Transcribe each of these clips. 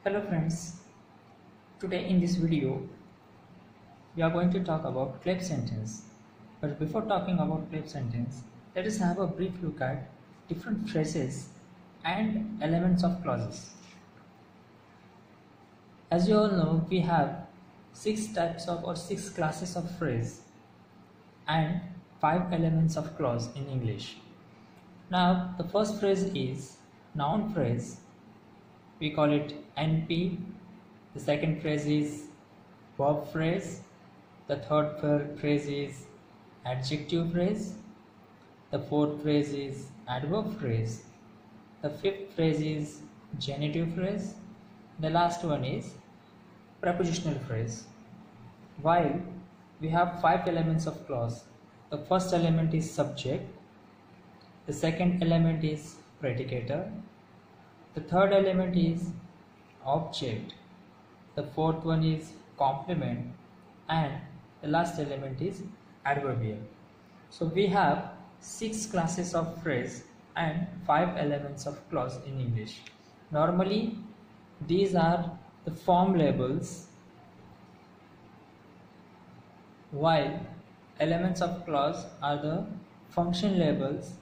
Hello friends, today in this video we are going to talk about clip sentence. But before talking about clip sentence, let us have a brief look at different phrases and elements of clauses. As you all know, we have 6 types of or 6 classes of phrase and 5 elements of clause in English. Now the first phrase is noun phrase. We call it NP. The second phrase is verb phrase. The third phrase is adjective phrase. The fourth phrase is adverb phrase. The fifth phrase is genitive phrase. The last one is prepositional phrase. While we have 5 elements of clause, the first element is subject. The second element is predicator. The third element is object. The fourth one is complement, and the last element is adverbial. So we have 6 classes of phrase and 5 elements of clause in English. Normally these are the form labels, while elements of clause are the function labels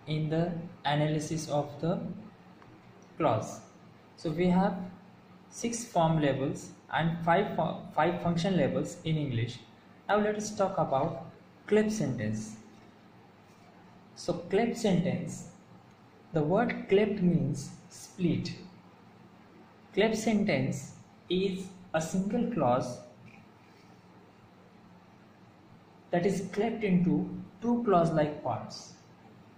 in the analysis of the clause. So we have 6 form labels and 5 function labels in English. Now let us talk about clip sentence. So clip sentence, the word clipped means split. Clip sentence is a single clause that is clipped into 2 clause-like parts.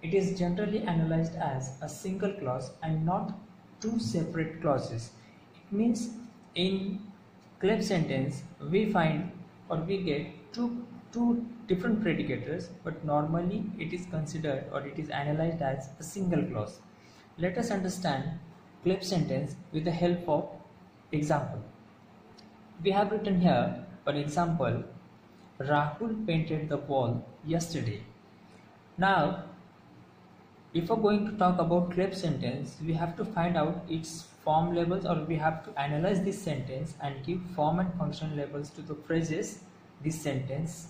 It is generally analyzed as a single clause and not 2 separate clauses. It means in clip sentence we find or we get two different predicators, but normally it is considered or it is analyzed as a single clause. Let us understand clip sentence with the help of example. We have written here, for example, Rahul painted the wall yesterday. Now before going to talk about clip sentence, we have to find out its form labels, or we have to analyze this sentence and give form and function labels to the phrases this sentence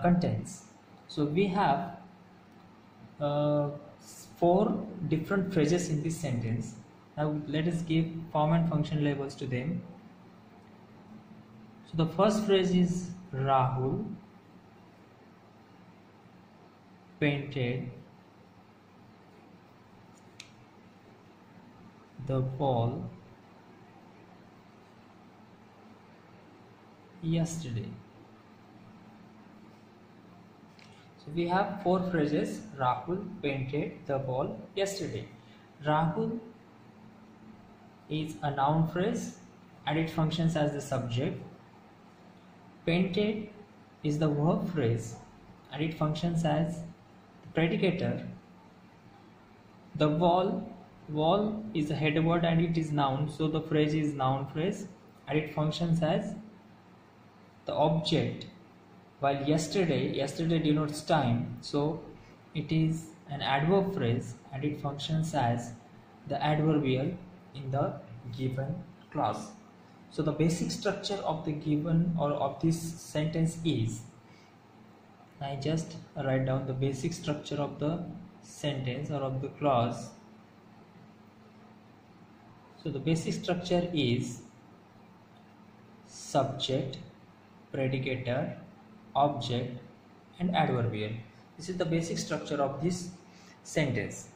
contains. So we have 4 different phrases in this sentence. Now let us give form and function labels to them. So the first phrase is Rahul painted the wall yesterday. So we have 4 phrases. Rahul painted the wall yesterday. Rahul is a noun phrase and it functions as the subject. Painted is the verb phrase and it functions as the predicator. The wall is a header word and it is noun, so the phrase is noun phrase and it functions as the object, while yesterday denotes time, so it is an adverb phrase and it functions as the adverbial in the given clause. So the basic structure of the given or of this sentence is, I just write down the basic structure of the sentence or of the clause. So the basic structure is subject, predicator, object and adverbial. This is the basic structure of this sentence.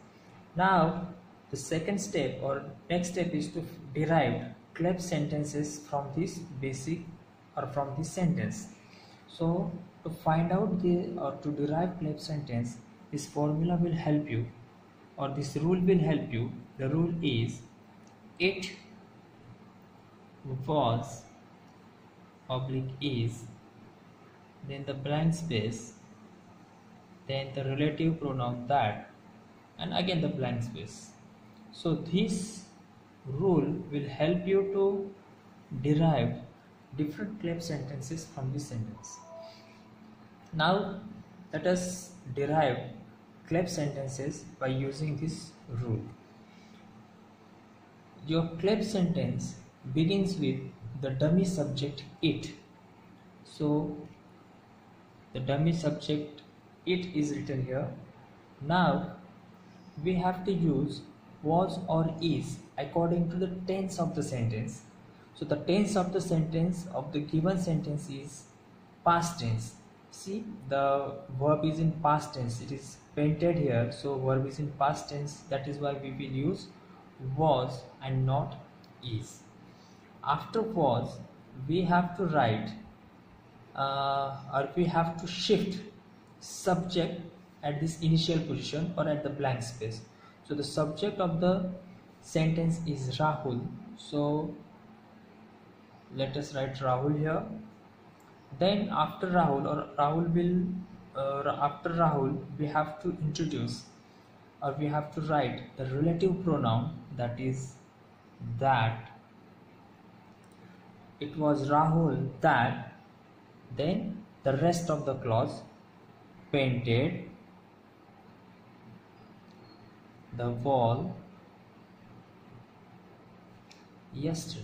Now the second step or next step is to derive clip sentences from this basic or from this sentence. So to find out to derive clip sentence, this formula will help you, or this rule will help you. The rule is it was (is), then the blank space, then the relative pronoun that, and again the blank space. So this rule will help you to derive different clip sentences from this sentence. Now let us derive clip sentences by using this rule. your claim sentence begins with the dummy subject it. So the dummy subject it is written here. Now we have to use was or is according to the tense of the sentence. So the tense of the sentence of the given sentence is past tense. See, the verb is in past tense. It is painted here, so verb is in past tense. That is why we will use was and not is. After was, we have to write or we have to shift subject at this initial position or at the blank space. So the subject of the sentence is Rahul, so let us write Rahul here. Then after Rahul or Rahul will after Rahul we have to introduce or we have to write the relative pronoun, that is that. It was Rahul that. Then the rest of the clause, painted the wall yesterday.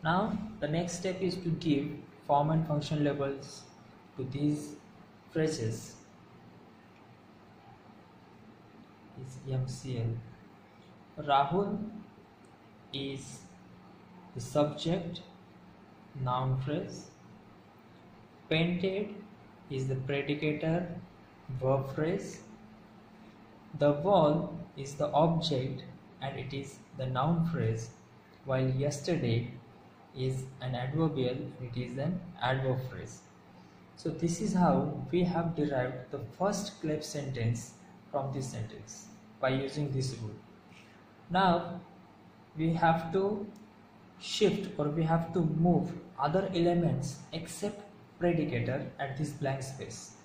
Now the next step is to give form and function labels to these phrases. Is MCL. Rahul is the subject noun phrase. Painted is the predicator verb phrase. The wall is the object and it is the noun phrase, while yesterday is an adverbial and it is an adverb phrase. So this is how we have derived the first claim sentence from this sentence by using this rule. Now we have to shift or we have to move other elements except predicator at this blank space.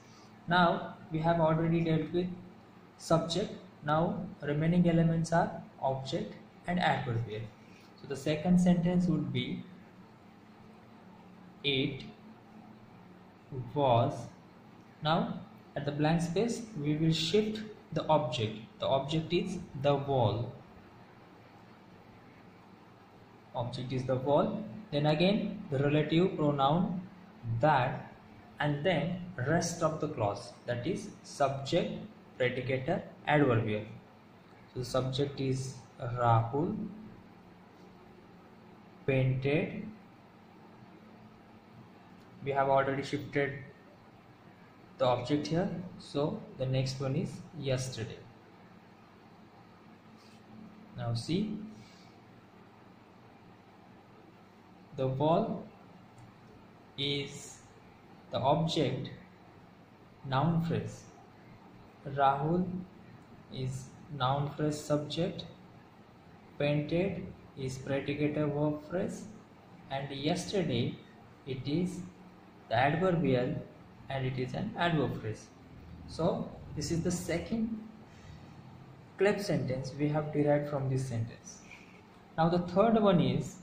Now we have already dealt with subject. Now remaining elements are object and adverbial. So the second sentence would be it was. Now at the blank space we will shift the object. The object is the wall. Object is the wall. Then again the relative pronoun that, and then rest of the clause, that is subject, predicator, adverbial. So the subject is Rahul, painted. We have already shifted the object here, so the next one is yesterday. Now see, the wall is the object noun phrase. Rahul is noun phrase subject. Painted is predicator verb phrase, and yesterday it is the adverbial and it is an adverb phrase. So this is the second claim sentence we have derived from this sentence. Now the third one is,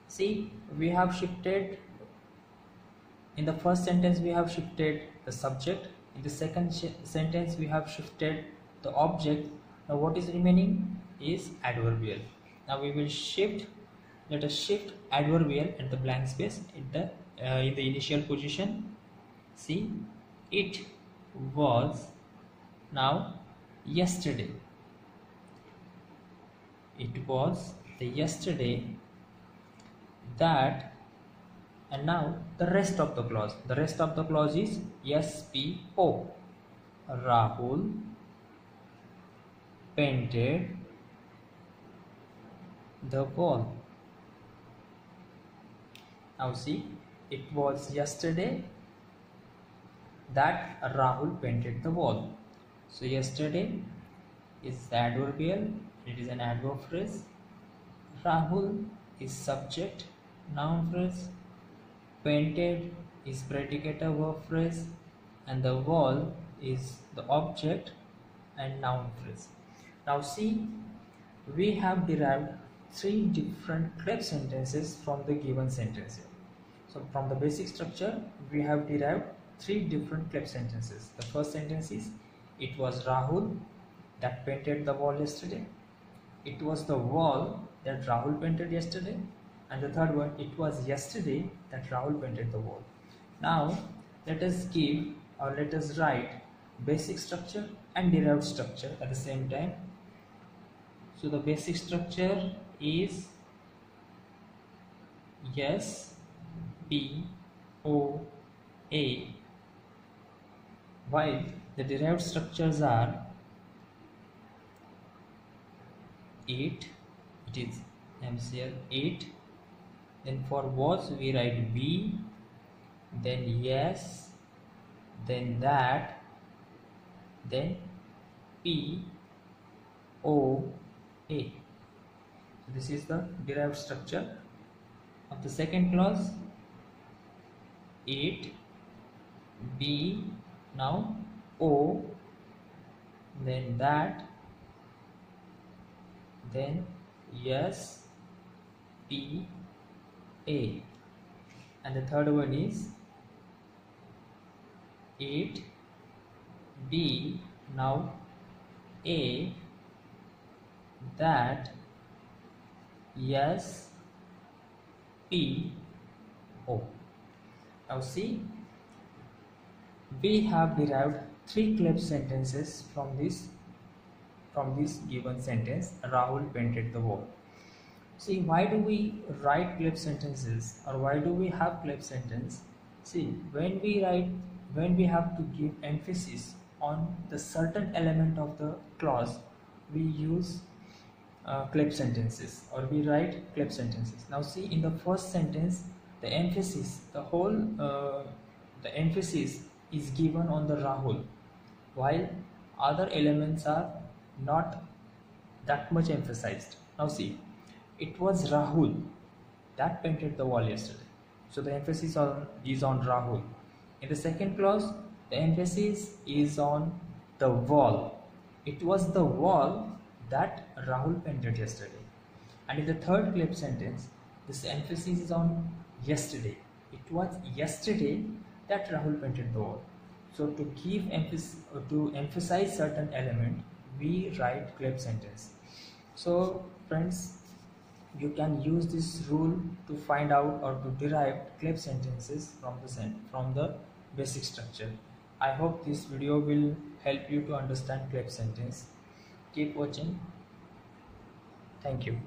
see, we have shifted in the first sentence we have shifted the subject. In the second sentence we have shifted the object. Now what is remaining is adverbial. Now we will shift, let us shift adverbial at the blank space in the initial position. See, it was. Now yesterday, it was the yesterday that, and now the rest of the clause. The rest of the clause is SPO. Rahul painted the wall. Now see, it was yesterday that Rahul painted the wall. So yesterday is the adverbial, it is an adverb phrase. Rahul is subject noun phrase. Painted is predicator verb phrase, and the wall is the object and noun phrase. Now see, we have derived three different claim sentences from the given sentence here. So from the basic structure we have derived three different claim sentences. The first sentence is, it was Rahul that painted the wall yesterday. It was the wall that Rahul painted yesterday. And the third one, it was yesterday that Rahul painted the wall. Now let us give or let us write basic structure and derived structure at the same time. So the basic structure is S, P, O, A, while the derived structures are 8, it is MCL 8. Then for was we write V, then yes, then that, then P, O, A. So this is the derived structure of the second clause. 8, B, now O, then that, then yes, P, A. And the third one is 8, B, now A, that, yes, P, O. Now see, we have derived 3 clip sentences from this given sentence, Rahul painted the wall. See, why do we write clip sentences, or why do we have clip sentence? See, when we have to give emphasis on the certain element of the clause, we use clip sentences, or we write clip sentences. Now see, in the first sentence, the emphasis is given on the Rahul, while other elements are not that much emphasized. Now see, it was Rahul that painted the wall yesterday, so the emphasis is on Rahul. In the second clause, the emphasis is on the wall. It was the wall that Rahul painted yesterday. And in the third clip sentence, this emphasis is on yesterday. It was yesterday that Rahul painted the wall. So to give emphasis, to emphasize certain element, we write clip sentence. So friends, you can use this rule to find out or to derive clip sentences from the basic structure. I hope this video will help you to understand clip sentence. Keep watching. Thank you.